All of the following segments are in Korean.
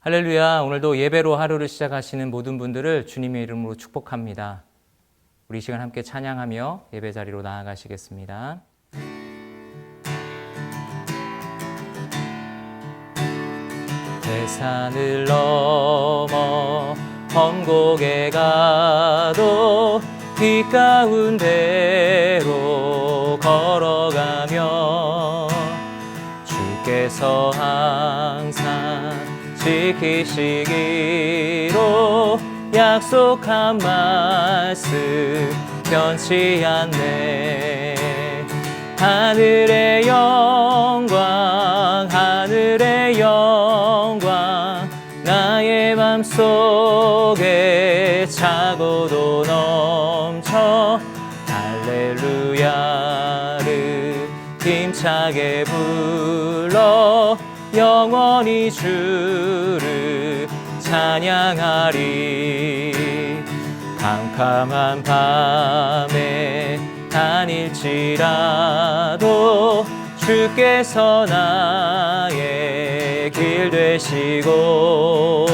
할렐루야. 오늘도 예배로 하루를 시작하시는 모든 분들을 주님의 이름으로 축복합니다. 우리 이 시간 함께 찬양하며 예배 자리로 나아가시겠습니다. 대산을 넘어 험곡에 가도 빛 가운데로 걸어가며 주께서 항상 지키시기로 약속한 말씀 변치 않네. 하늘의 영광 하늘의 영광 나의 맘속에 차고도 넘쳐 할렐루야를 힘차게 불러 영원히 주를 찬양하리. 캄캄한 밤에 다닐지라도 주께서 나의 길 되시고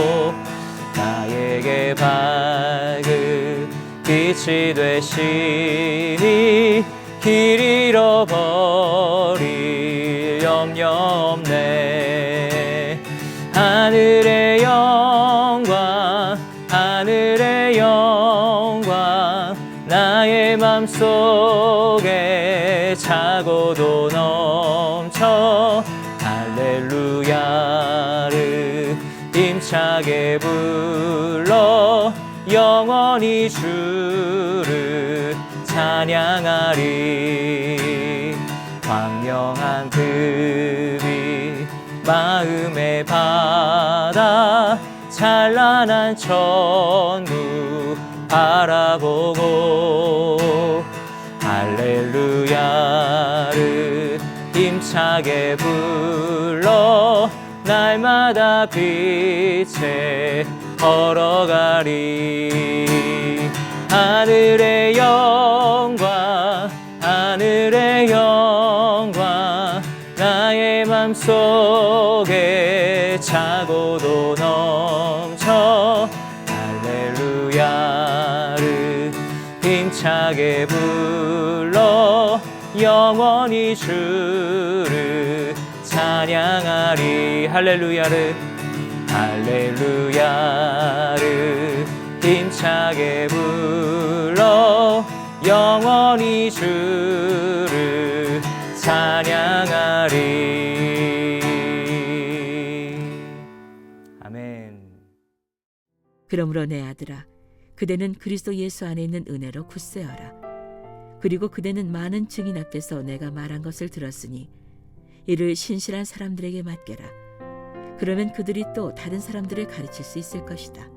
나에게 밝은 빛이 되시니 길 잃어버릴 염려 없네. 하늘의 영광 하늘의 영광 나의 맘속에 차고도 넘쳐 할렐루야를 힘차게 불러 영원히 주를 찬양하리. 광명한 그 빛 마음의 바다 찬란한 천국 바라보고 할렐루야를 힘차게 불러 날마다 빛에 걸어가리. 하늘의 영광 하늘의 영광 나의 맘속에 차고도 넘쳐 할렐루야를 힘차게 불러 영원히 주를 찬양하리. 할렐루야를 할렐루야를 힘차게 불러 영원히 주를 찬양하리. 아멘. 그러므로 내 아들아, 그대는 그리스도 예수 안에 있는 은혜로 굳세어라. 그리고 그대는 많은 증인 앞에서 내가 말한 것을 들었으니 이를 신실한 사람들에게 맡겨라. 그러면 그들이 또 다른 사람들을 가르칠 수 있을 것이다.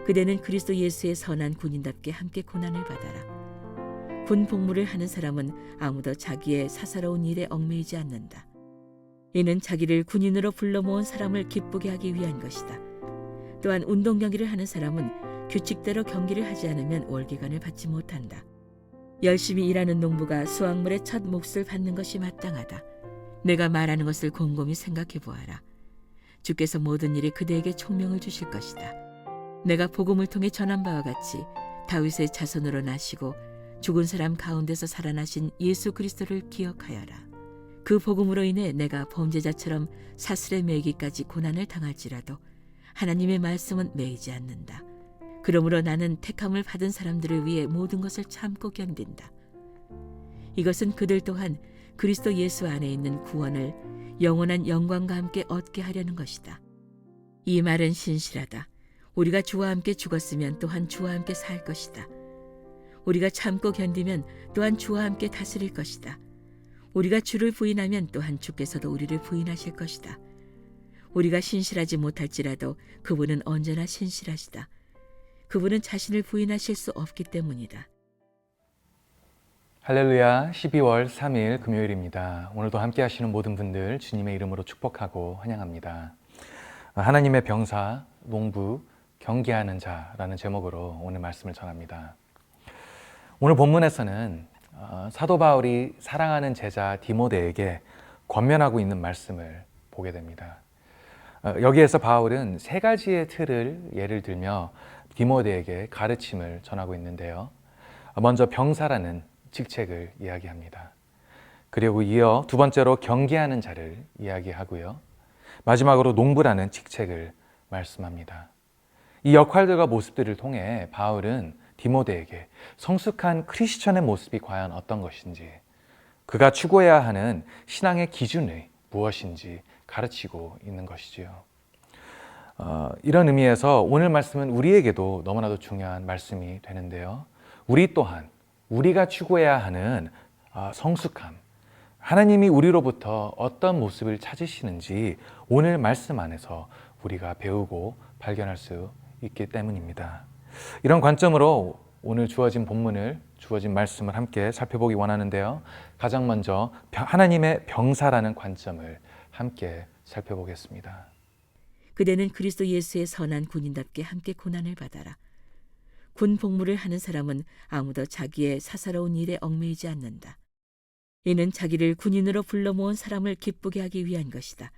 그대는 그리스도 예수의 선한 군인답게 함께 고난을 받아라. 군 복무를 하는 사람은 아무도 자기의 사사로운 일에 얽매이지 않는다. 이는 자기를 군인으로 불러 모은 사람을 기쁘게 하기 위한 것이다. 또한 운동 경기를 하는 사람은 규칙대로 경기를 하지 않으면 월계관을 받지 못한다. 열심히 일하는 농부가 수확물의 첫 몫을 받는 것이 마땅하다. 내가 말하는 것을 곰곰이 생각해 보아라. 주께서 모든 일에 그대에게 총명을 주실 것이다. 내가 복음을 통해 전한 바와 같이 다윗의 자손으로 나시고 죽은 사람 가운데서 살아나신 예수 그리스도를 기억하여라. 그 복음으로 인해 내가 범죄자처럼 사슬에 매기까지 고난을 당할지라도 하나님의 말씀은 매이지 않는다. 그러므로 나는 택함을 받은 사람들을 위해 모든 것을 참고 견딘다. 이것은 그들 또한 그리스도 예수 안에 있는 구원을 영원한 영광과 함께 얻게 하려는 것이다. 이 말은 신실하다. 우리가 주와 함께 죽었으면 또한 주와 함께 살 것이다. 우리가 참고 견디면 또한 주와 함께 다스릴 것이다. 우리가 주를 부인하면 또한 주께서도 우리를 부인하실 것이다. 우리가 신실하지 못할지라도 그분은 언제나 신실하시다. 그분은 자신을 부인하실 수 없기 때문이다. 할렐루야. 12월 3일 금요일입니다. 오늘도 함께 하시는 모든 분들 주님의 이름으로 축복하고 환영합니다. 하나님의 병사, 농부, 경계하는 자라는 제목으로 오늘 말씀을 전합니다. 오늘 본문에서는 사도 바울이 사랑하는 제자 디모데에게 권면하고 있는 말씀을 보게 됩니다. 여기에서 바울은 세 가지의 틀을 예를 들며 디모데에게 가르침을 전하고 있는데요. 먼저 병사라는 직책을 이야기합니다. 그리고 이어 두 번째로 경계하는 자를 이야기하고요. 마지막으로 농부라는 직책을 말씀합니다. 이 역할들과 모습들을 통해 바울은 디모데에게 성숙한 크리스천의 모습이 과연 어떤 것인지, 그가 추구해야 하는 신앙의 기준이 무엇인지 가르치고 있는 것이지요. 이런 의미에서 오늘 말씀은 우리에게도 너무나도 중요한 말씀이 되는데요. 우리 또한 우리가 추구해야 하는 성숙함, 하나님이 우리로부터 어떤 모습을 찾으시는지 오늘 말씀 안에서 우리가 배우고 발견할 수 있기 때문입니다. 이런 관점으로 오늘 주어진 말씀을 함께 살펴보기 원하는데요. 가장 먼저 하나님의 병사라는 관점을 함께 살펴보겠습니다. 그대는 그리스도 예수의 선한 군인답게 함께 고난을 받아라. 군 복무를 하는 사람은 아무도 자기의 사사로운 일에 얽매이지 않는다. 이는 자기를 군인으로 불러 모은 사람을 기쁘게 하기 위한 것이다.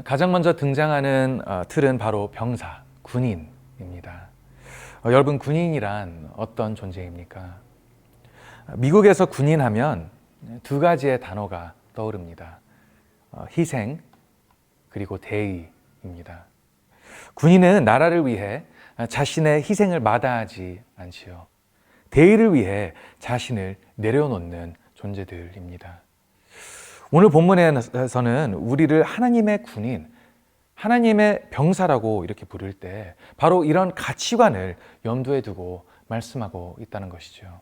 가장 먼저 등장하는 틀은 바로 병사, 군인입니다. 여러분, 군인이란 어떤 존재입니까? 미국에서 군인하면 두 가지의 단어가 떠오릅니다. 희생, 그리고 대의입니다. 군인은 나라를 위해 자신의 희생을 마다하지 않지요. 대의를 위해 자신을 내려놓는 존재들입니다. 오늘 본문에서는 우리를 하나님의 군인, 하나님의 병사라고 이렇게 부를 때 바로 이런 가치관을 염두에 두고 말씀하고 있다는 것이죠.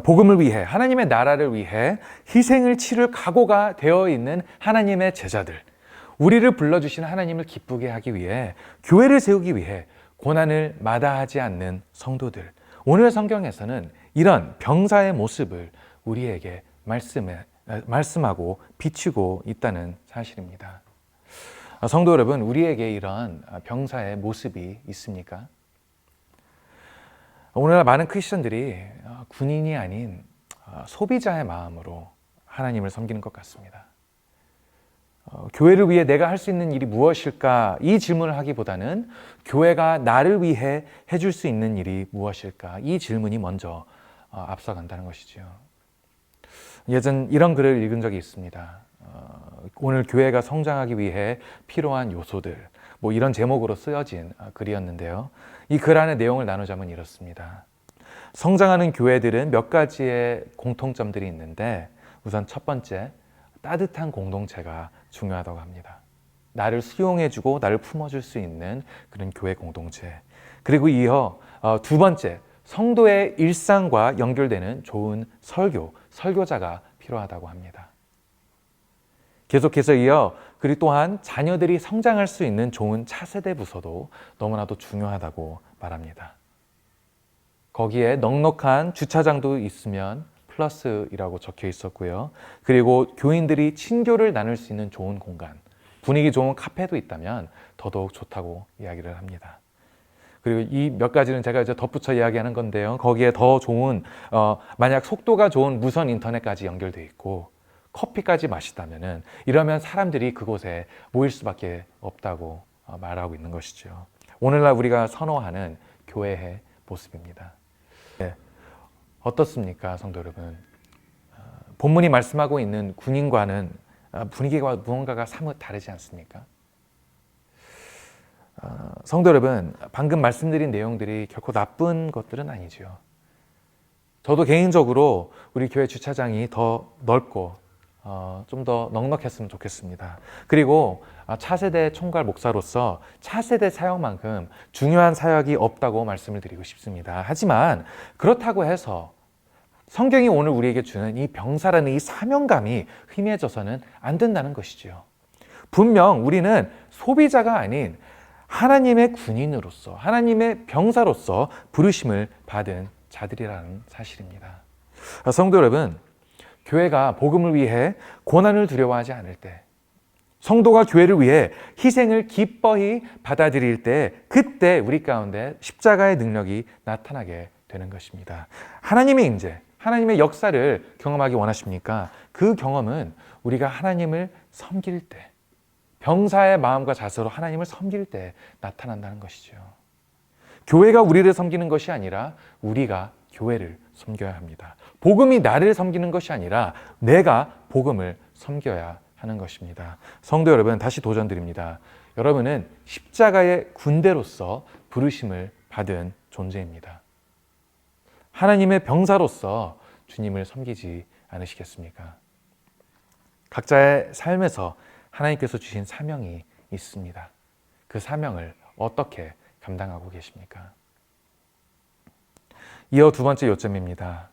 복음을 위해, 하나님의 나라를 위해 희생을 치를 각오가 되어 있는 하나님의 제자들, 우리를 불러주신 하나님을 기쁘게 하기 위해, 교회를 세우기 위해 고난을 마다하지 않는 성도들, 오늘 성경에서는 이런 병사의 모습을 우리에게 말씀하고 비추고 있다는 사실입니다. 성도 여러분, 우리에게 이런 병사의 모습이 있습니까? 오늘날 많은 크리스천들이 군인이 아닌 소비자의 마음으로 하나님을 섬기는 것 같습니다. 교회를 위해 내가 할 수 있는 일이 무엇일까? 이 질문을 하기보다는 교회가 나를 위해 해줄 수 있는 일이 무엇일까? 이 질문이 먼저 앞서간다는 것이죠. 예전 이런 글을 읽은 적이 있습니다. 오늘 교회가 성장하기 위해 필요한 요소들, 이런 제목으로 쓰여진 글이었는데요. 이 글 안의 내용을 나누자면 이렇습니다. 성장하는 교회들은 몇 가지의 공통점들이 있는데, 우선 첫 번째, 따뜻한 공동체가 중요하다고 합니다. 나를 수용해주고 나를 품어줄 수 있는 그런 교회 공동체. 그리고 이어 두 번째, 성도의 일상과 연결되는 좋은 설교자가 필요하다고 합니다. 계속해서 이어 그리고 또한 자녀들이 성장할 수 있는 좋은 차세대 부서도 너무나도 중요하다고 말합니다. 거기에 넉넉한 주차장도 있으면 플러스이라고 적혀 있었고요. 그리고 교인들이 친교를 나눌 수 있는 좋은 공간, 분위기 좋은 카페도 있다면 더더욱 좋다고 이야기를 합니다. 그리고 이 몇 가지는 제가 이제 덧붙여 이야기하는 건데요. 거기에 더 좋은, 만약 속도가 좋은 무선 인터넷까지 연결돼 있고 커피까지 마시다면은, 이러면 사람들이 그곳에 모일 수밖에 없다고 말하고 있는 것이죠. 오늘날 우리가 선호하는 교회의 모습입니다. 네. 어떻습니까, 성도 여러분? 본문이 말씀하고 있는 군인과는 분위기가 무언가가 사뭇 다르지 않습니까? 성도 여러분, 방금 말씀드린 내용들이 결코 나쁜 것들은 아니죠. 저도 개인적으로 우리 교회 주차장이 더 넓고 좀 더 넉넉했으면 좋겠습니다. 그리고 차세대 총괄 목사로서 차세대 사역만큼 중요한 사역이 없다고 말씀을 드리고 싶습니다. 하지만 그렇다고 해서 성경이 오늘 우리에게 주는 이 병사라는 이 사명감이 희미해져서는 안 된다는 것이죠. 분명 우리는 소비자가 아닌 하나님의 군인으로서, 하나님의 병사로서 부르심을 받은 자들이라는 사실입니다. 성도 여러분, 교회가 복음을 위해 고난을 두려워하지 않을 때, 성도가 교회를 위해 희생을 기뻐히 받아들일 때, 그때 우리 가운데 십자가의 능력이 나타나게 되는 것입니다. 하나님의 임재, 하나님의 역사를 경험하기 원하십니까? 그 경험은 우리가 하나님을 섬길 때, 병사의 마음과 자세로 하나님을 섬길 때 나타난다는 것이죠. 교회가 우리를 섬기는 것이 아니라 우리가 교회를 섬겨야 합니다. 복음이 나를 섬기는 것이 아니라 내가 복음을 섬겨야 하는 것입니다. 성도 여러분, 다시 도전드립니다. 여러분은 십자가의 군대로서 부르심을 받은 존재입니다. 하나님의 병사로서 주님을 섬기지 않으시겠습니까? 각자의 삶에서 하나님께서 주신 사명이 있습니다. 그 사명을 어떻게 감당하고 계십니까? 이어 두 번째 요점입니다.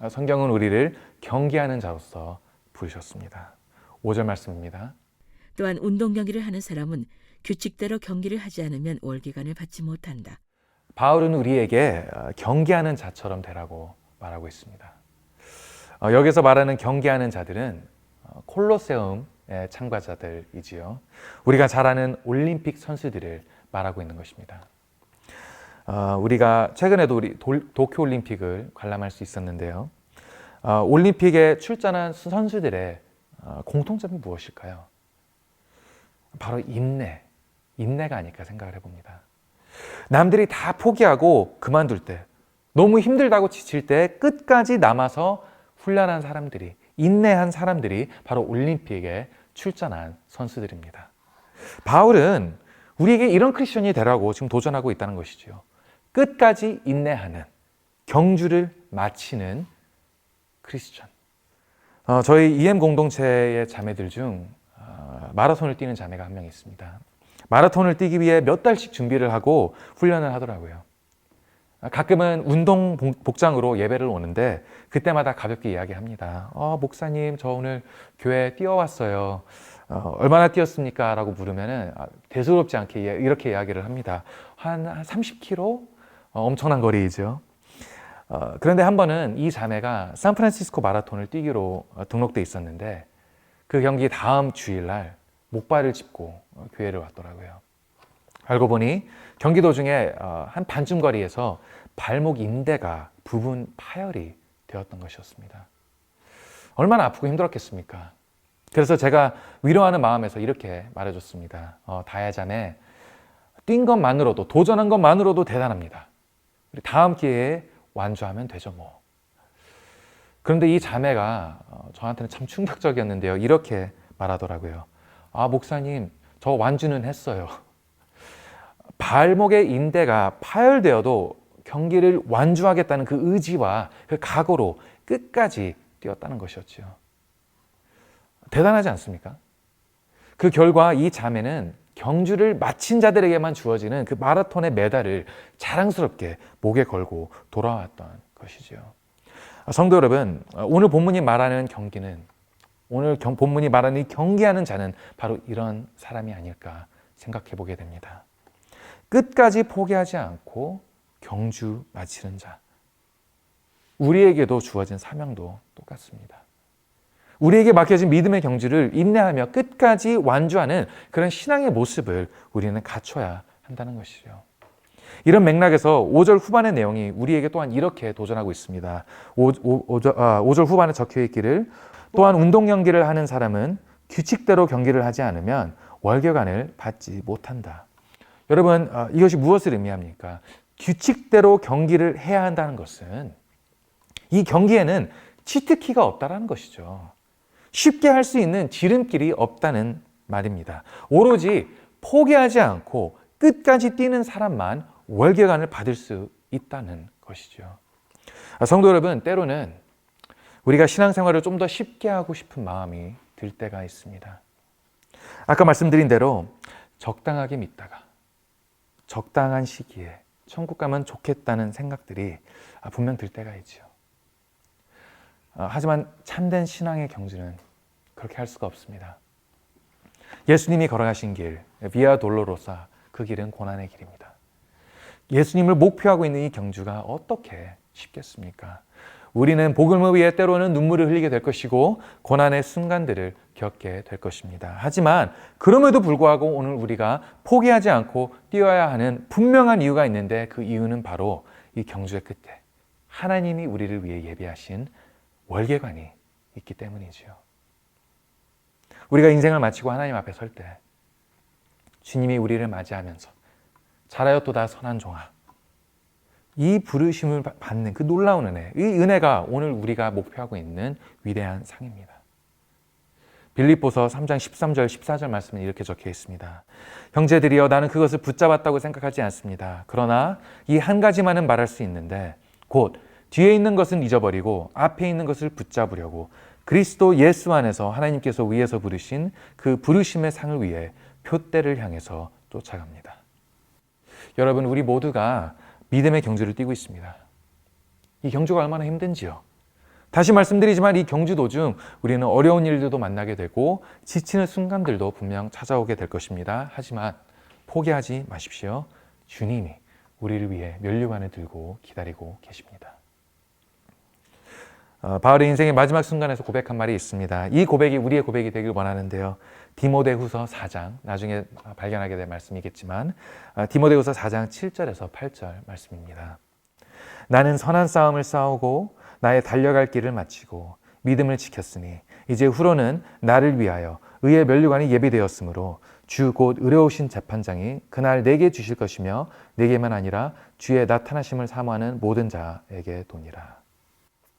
성경은 우리를 경계하는 자로서 부르셨습니다. 5절 말씀입니다. 또한 운동 경기를 하는 사람은 규칙대로 경기를 하지 않으면 월계관을 받지 못한다. 바울은 우리에게 경계하는 자처럼 되라고 말하고 있습니다. 여기서 말하는 경계하는 자들은 콜로세움의 참가자들이지요. 우리가 잘 아는 올림픽 선수들을 말하고 있는 것입니다. 우리가 최근에도 우리 도쿄올림픽을 관람할 수 있었는데요. 올림픽에 출전한 선수들의 공통점이 무엇일까요? 바로 인내가 아닐까 생각을 해봅니다. 남들이 다 포기하고 그만둘 때, 너무 힘들다고 지칠 때 끝까지 남아서 훈련한 사람들이, 인내한 사람들이 바로 올림픽에 출전한 선수들입니다. 바울은 우리에게 이런 크리스천이 되라고 지금 도전하고 있다는 것이죠. 끝까지 인내하는, 경주를 마치는 크리스천. 저희 EM 공동체의 자매들 중 마라톤을 뛰는 자매가 한 명 있습니다. 마라톤을 뛰기 위해 몇 달씩 준비를 하고 훈련을 하더라고요. 가끔은 운동 복장으로 예배를 오는데 그때마다 가볍게 이야기합니다. 목사님, 저 오늘 교회 뛰어왔어요. 얼마나 뛰었습니까? 라고 물으면 대수롭지 않게 이렇게 이야기를 합니다. 한 30km? 엄청난 거리이죠. 그런데 한 번은 이 자매가 샌프란시스코 마라톤을 뛰기로 등록돼 있었는데 그 경기 다음 주일날 목발을 짚고 교회를 왔더라고요. 알고 보니 경기 도중에 한 반쯤 거리에서 발목 인대가 부분 파열이 되었던 것이었습니다. 얼마나 아프고 힘들었겠습니까? 그래서 제가 위로하는 마음에서 이렇게 말해줬습니다. 다야 자매, 뛴 것만으로도, 도전한 것만으로도 대단합니다. 다음 기회에 완주하면 되죠 뭐. 그런데 이 자매가 저한테는 참 충격적이었는데요. 이렇게 말하더라고요. 목사님, 저 완주는 했어요. 발목의 인대가 파열되어도 경기를 완주하겠다는 그 의지와 그 각오로 끝까지 뛰었다는 것이었죠. 대단하지 않습니까? 그 결과 이 자매는 경주를 마친 자들에게만 주어지는 그 마라톤의 메달을 자랑스럽게 목에 걸고 돌아왔던 것이죠. 성도 여러분, 오늘 본문이 말하는 경기는, 오늘 본문이 말하는 이 경기하는 자는 바로 이런 사람이 아닐까 생각해 보게 됩니다. 끝까지 포기하지 않고 경주 마치는 자. 우리에게도 주어진 사명도 똑같습니다. 우리에게 맡겨진 믿음의 경주를 인내하며 끝까지 완주하는 그런 신앙의 모습을 우리는 갖춰야 한다는 것이죠. 이런 맥락에서 5절 후반의 내용이 우리에게 또한 이렇게 도전하고 있습니다. 5절 후반에 적혀 있기를 또한 운동 경기를 하는 사람은 규칙대로 경기를 하지 않으면 월계관을 받지 못한다. 여러분, 이것이 무엇을 의미합니까? 규칙대로 경기를 해야 한다는 것은 이 경기에는 치트키가 없다는 것이죠. 쉽게 할 수 있는 지름길이 없다는 말입니다. 오로지 포기하지 않고 끝까지 뛰는 사람만 월계관을 받을 수 있다는 것이죠. 성도 여러분, 때로는 우리가 신앙생활을 좀 더 쉽게 하고 싶은 마음이 들 때가 있습니다. 아까 말씀드린 대로 적당하게 믿다가 적당한 시기에 천국 가면 좋겠다는 생각들이 분명 들 때가 있죠. 하지만 참된 신앙의 경주는 그렇게 할 수가 없습니다. 예수님이 걸어가신 길, 비아 돌로로사, 그 길은 고난의 길입니다. 예수님을 목표하고 있는 이 경주가 어떻게 쉽겠습니까? 우리는 복음을 위해 때로는 눈물을 흘리게 될 것이고 고난의 순간들을 겪게 될 것입니다. 하지만 그럼에도 불구하고 오늘 우리가 포기하지 않고 뛰어야 하는 분명한 이유가 있는데 그 이유는 바로 이 경주의 끝에 하나님이 우리를 위해 예비하신 월계관이 있기 때문이지요. 우리가 인생을 마치고 하나님 앞에 설 때 주님이 우리를 맞이하면서 잘하였도다 선한 종아, 이 부르심을 받는 그 놀라운 은혜, 이 은혜가 오늘 우리가 목표하고 있는 위대한 상입니다. 빌립보서 3장 13절 14절 말씀에 이렇게 적혀 있습니다. 형제들이여, 나는 그것을 붙잡았다고 생각하지 않습니다. 그러나 이 한 가지만은 말할 수 있는데 곧 뒤에 있는 것은 잊어버리고 앞에 있는 것을 붙잡으려고 그리스도 예수 안에서 하나님께서 위에서 부르신 그 부르심의 상을 위해 표대를 향해서 쫓아갑니다. 여러분, 우리 모두가 믿음의 경주를 뛰고 있습니다. 이 경주가 얼마나 힘든지요. 다시 말씀드리지만 이 경주 도중 우리는 어려운 일들도 만나게 되고 지치는 순간들도 분명 찾아오게 될 것입니다. 하지만 포기하지 마십시오. 주님이 우리를 위해 면류관을 들고 기다리고 계십니다. 바울의 인생의 마지막 순간에서 고백한 말이 있습니다. 이 고백이 우리의 고백이 되길 원하는데요. 디모데후서 4장, 나중에 발견하게 될 말씀이겠지만 디모데후서 4장 7절에서 8절 말씀입니다. 나는 선한 싸움을 싸우고 나의 달려갈 길을 마치고 믿음을 지켰으니 이제 후로는 나를 위하여 의의 면류관이 예비되었으므로 주 곧 의로우신 재판장이 그날 내게 주실 것이며 내게만 아니라 주의 나타나심을 사모하는 모든 자에게 도니라.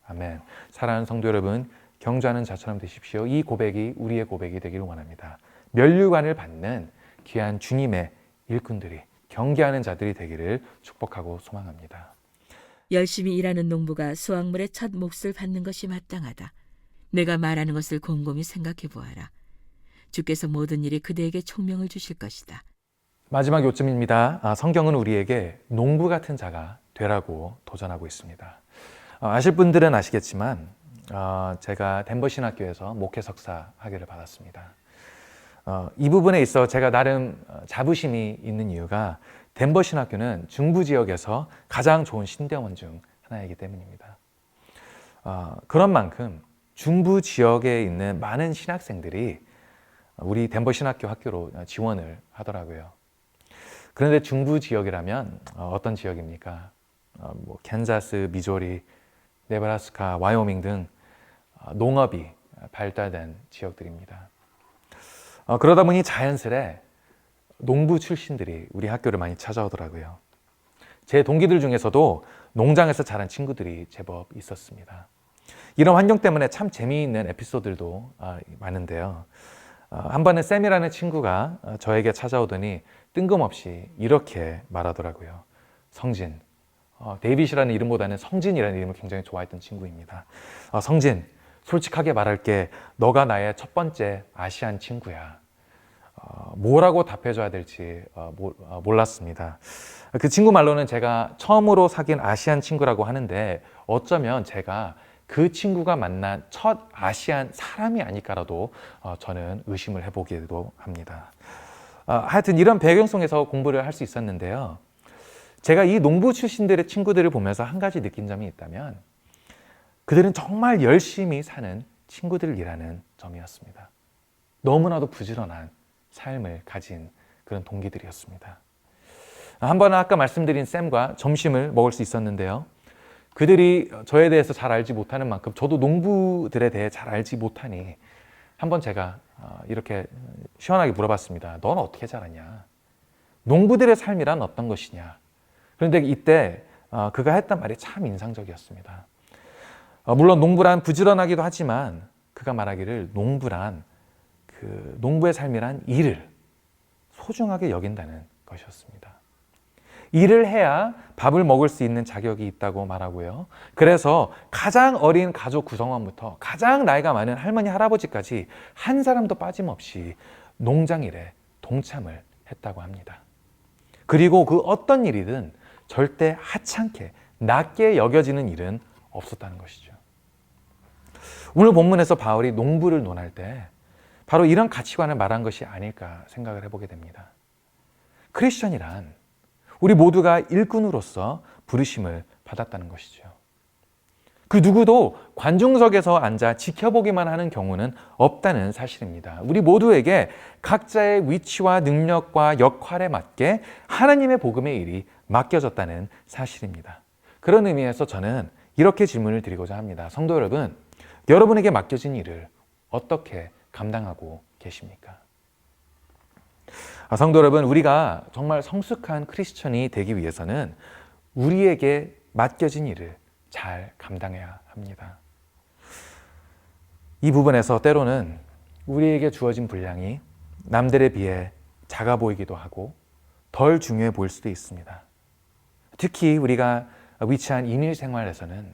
아멘. 사랑하는 성도 여러분, 경주하는 자처럼 되십시오. 이 고백이 우리의 고백이 되기를 원합니다. 면류관을 받는 귀한 주님의 일꾼들이, 경계하는 자들이 되기를 축복하고 소망합니다. 열심히 일하는 농부가 수확물의 첫 몫을 받는 것이 마땅하다. 내가 말하는 것을 곰곰이 생각해 보아라. 주께서 모든 일에 그대에게 총명을 주실 것이다. 마지막 요점입니다. 성경은 우리에게 농부 같은 자가 되라고 도전하고 있습니다. 아실 분들은 아시겠지만 제가 덴버 신학교에서 목회 석사 학위를 받았습니다. 이 부분에 있어 제가 나름 자부심이 있는 이유가 덴버 신학교는 중부 지역에서 가장 좋은 신대원 중 하나이기 때문입니다. 그런 만큼 중부 지역에 있는 많은 신학생들이 우리 덴버 신학교 학교로 지원을 하더라고요. 그런데 중부 지역이라면 어떤 지역입니까? 캔자스, 미조리, 네브라스카, 와이오밍 등 농업이 발달된 지역들입니다. 그러다 보니 자연스레 농부 출신들이 우리 학교를 많이 찾아오더라고요. 제 동기들 중에서도 농장에서 자란 친구들이 제법 있었습니다. 이런 환경 때문에 참 재미있는 에피소드들도 많은데요. 한 번은 샘이라는 친구가 저에게 찾아오더니 뜬금없이 이렇게 말하더라고요. 성진, 데이빗이라는 이름보다는 성진이라는 이름을 굉장히 좋아했던 친구입니다. 성진, 솔직하게 말할게, 너가 나의 첫 번째 아시안 친구야. 뭐라고 답해줘야 될지 몰랐습니다. 그 친구 말로는 제가 처음으로 사귄 아시안 친구라고 하는데 어쩌면 제가 그 친구가 만난 첫 아시안 사람이 아닐까라도 저는 의심을 해보기도 합니다. 하여튼 이런 배경 속에서 공부를 할 수 있었는데요. 제가 이 농부 출신들의 친구들을 보면서 한 가지 느낀 점이 있다면 그들은 정말 열심히 사는 친구들이라는 점이었습니다. 너무나도 부지런한 삶을 가진 그런 동기들이었습니다. 한 번은 아까 말씀드린 샘과 점심을 먹을 수 있었는데요. 그들이 저에 대해서 잘 알지 못하는 만큼 저도 농부들에 대해 잘 알지 못하니 한번 제가 이렇게 시원하게 물어봤습니다. 넌 어떻게 자랐냐? 농부들의 삶이란 어떤 것이냐? 그런데 이때 그가 했던 말이 참 인상적이었습니다. 물론 농부란 부지런하기도 하지만 그가 말하기를 농부란 그 농부의 삶이란 일을 소중하게 여긴다는 것이었습니다. 일을 해야 밥을 먹을 수 있는 자격이 있다고 말하고요. 그래서 가장 어린 가족 구성원부터 가장 나이가 많은 할머니, 할아버지까지 한 사람도 빠짐없이 농장 일에 동참을 했다고 합니다. 그리고 그 어떤 일이든 절대 하찮게, 낮게 여겨지는 일은 없었다는 것이죠. 오늘 본문에서 바울이 농부를 논할 때 바로 이런 가치관을 말한 것이 아닐까 생각을 해보게 됩니다. 크리스천이란 우리 모두가 일꾼으로서 부르심을 받았다는 것이죠. 그 누구도 관중석에서 앉아 지켜보기만 하는 경우는 없다는 사실입니다. 우리 모두에게 각자의 위치와 능력과 역할에 맞게 하나님의 복음의 일이 맡겨졌다는 사실입니다. 그런 의미에서 저는 이렇게 질문을 드리고자 합니다. 성도 여러분, 여러분에게 맡겨진 일을 어떻게 감당하고 계십니까? 성도 여러분, 우리가 정말 성숙한 크리스천이 되기 위해서는 우리에게 맡겨진 일을 잘 감당해야 합니다. 이 부분에서 때로는 우리에게 주어진 분량이 남들에 비해 작아 보이기도 하고 덜 중요해 보일 수도 있습니다. 특히 우리가 위치한 인일 생활에서는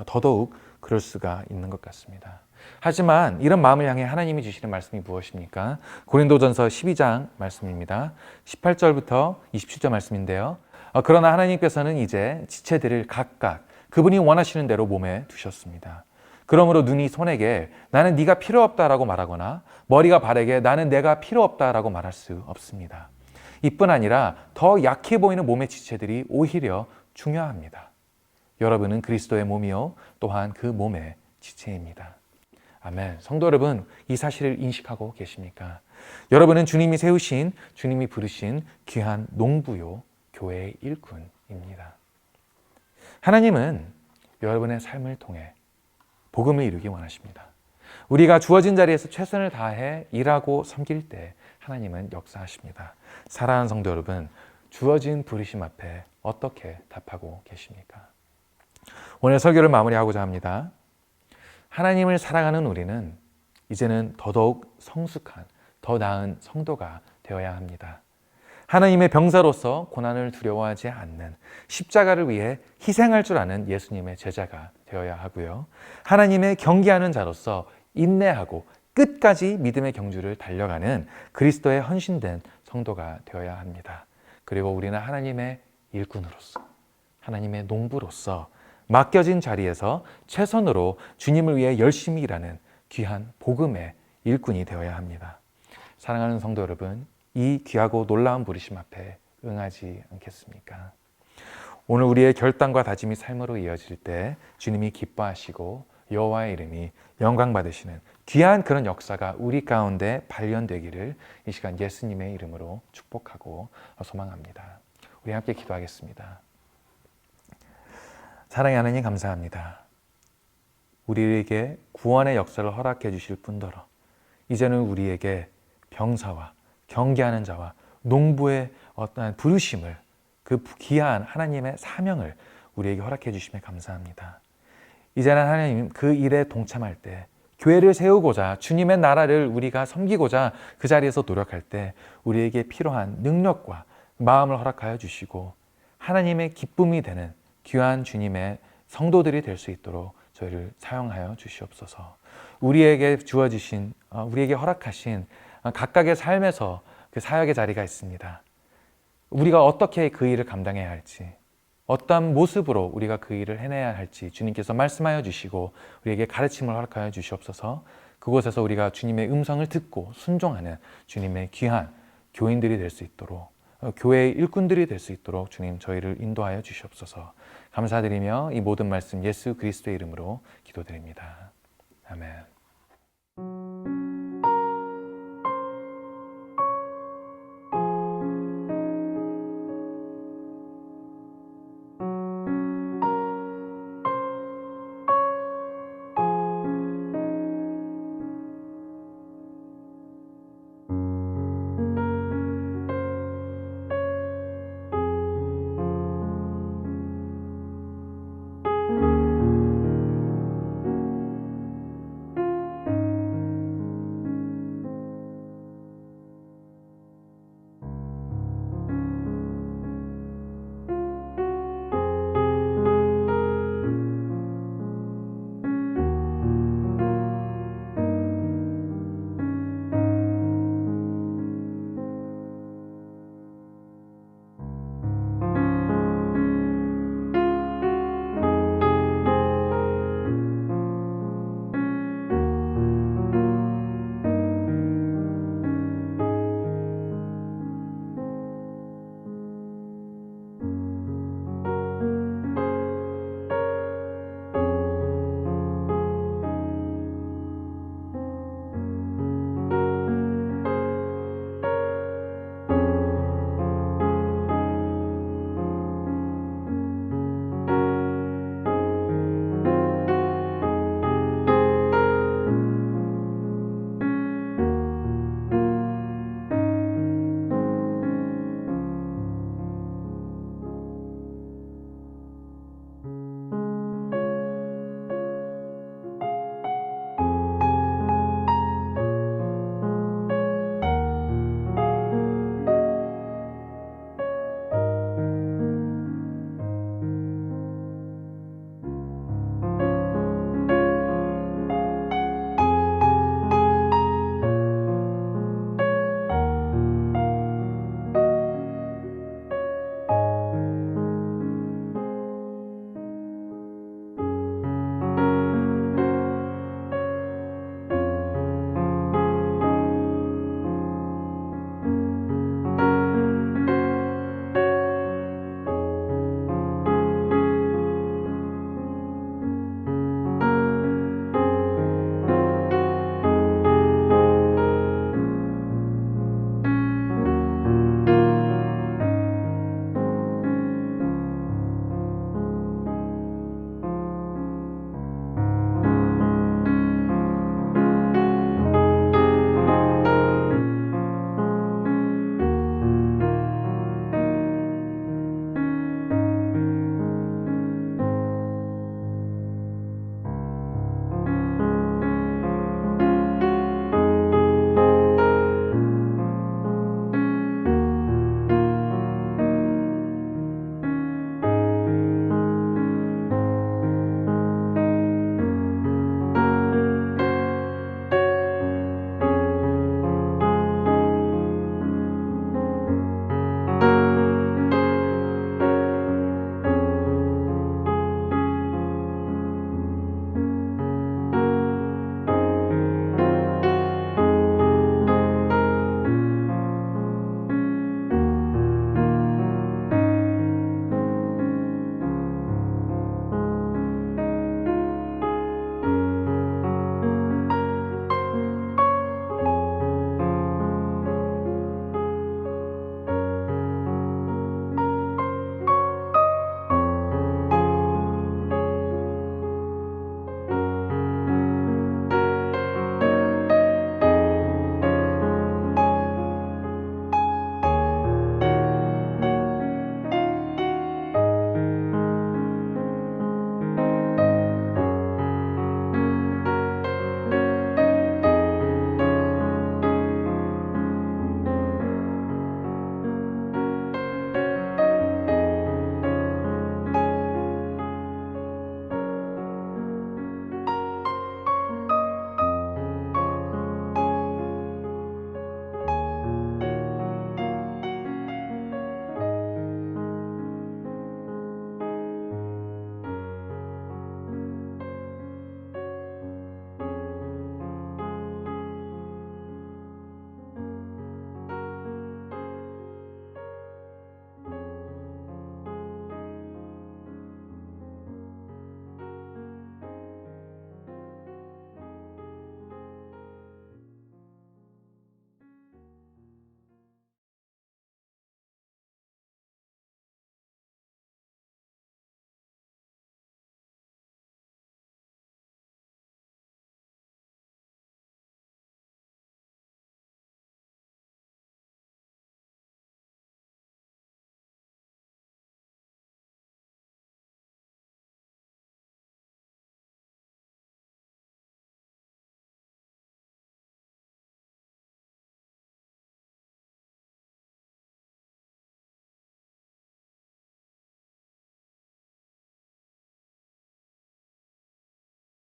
더더욱 그럴 수가 있는 것 같습니다. 하지만 이런 마음을 향해 하나님이 주시는 말씀이 무엇입니까? 고린도전서 12장 말씀입니다. 18절부터 27절 말씀인데요. 그러나 하나님께서는 이제 지체들을 각각 그분이 원하시는 대로 몸에 두셨습니다. 그러므로 눈이 손에게 나는 네가 필요 없다라고 말하거나 머리가 발에게 나는 내가 필요 없다라고 말할 수 없습니다. 이뿐 아니라 더 약해 보이는 몸의 지체들이 오히려 중요합니다. 여러분은 그리스도의 몸이요 또한 그 몸의 지체입니다. 아멘. 성도 여러분, 이 사실을 인식하고 계십니까? 여러분은 주님이 세우신, 주님이 부르신 귀한 농부요 교회의 일꾼입니다. 하나님은 여러분의 삶을 통해 복음을 이루기 원하십니다. 우리가 주어진 자리에서 최선을 다해 일하고 섬길 때 하나님은 역사하십니다. 사랑하는 성도 여러분, 주어진 부르심 앞에 어떻게 답하고 계십니까? 오늘 설교를 마무리하고자 합니다. 하나님을 사랑하는 우리는 이제는 더더욱 성숙한, 더 나은 성도가 되어야 합니다. 하나님의 병사로서 고난을 두려워하지 않는, 십자가를 위해 희생할 줄 아는 예수님의 제자가 되어야 하고요. 하나님의 경계하는 자로서 인내하고 끝까지 믿음의 경주를 달려가는 그리스도의 헌신된 성도가 되어야 합니다. 그리고 우리는 하나님의 일꾼으로서, 하나님의 농부로서 맡겨진 자리에서 최선으로 주님을 위해 열심히 일하는 귀한 복음의 일꾼이 되어야 합니다. 사랑하는 성도 여러분, 이 귀하고 놀라운 부르심 앞에 응하지 않겠습니까? 오늘 우리의 결단과 다짐이 삶으로 이어질 때 주님이 기뻐하시고 여호와의 이름이 영광 받으시는 귀한 그런 역사가 우리 가운데 발견되기를 이 시간 예수님의 이름으로 축복하고 소망합니다. 우리 함께 기도하겠습니다. 사랑의 하나님 감사합니다. 우리에게 구원의 역사를 허락해 주실 뿐더러 이제는 우리에게 병사와 경계하는 자와 농부의 어떠한 부르심을, 그 귀한 하나님의 사명을 우리에게 허락해 주심에 감사합니다. 이제는 하나님 그 일에 동참할 때, 교회를 세우고자 주님의 나라를 우리가 섬기고자 그 자리에서 노력할 때 우리에게 필요한 능력과 마음을 허락하여 주시고 하나님의 기쁨이 되는 귀한 주님의 성도들이 될 수 있도록 저희를 사용하여 주시옵소서. 우리에게 주어지신, 우리에게 허락하신 각각의 삶에서 그 사역의 자리가 있습니다. 우리가 어떻게 그 일을 감당해야 할지, 어떤 모습으로 우리가 그 일을 해내야 할지 주님께서 말씀하여 주시고 우리에게 가르침을 허락하여 주시옵소서. 그곳에서 우리가 주님의 음성을 듣고 순종하는 주님의 귀한 교인들이 될 수 있도록, 교회의 일꾼들이 될 수 있도록 주님 저희를 인도하여 주시옵소서. 감사드리며 이 모든 말씀 예수 그리스도의 이름으로 기도드립니다. 아멘.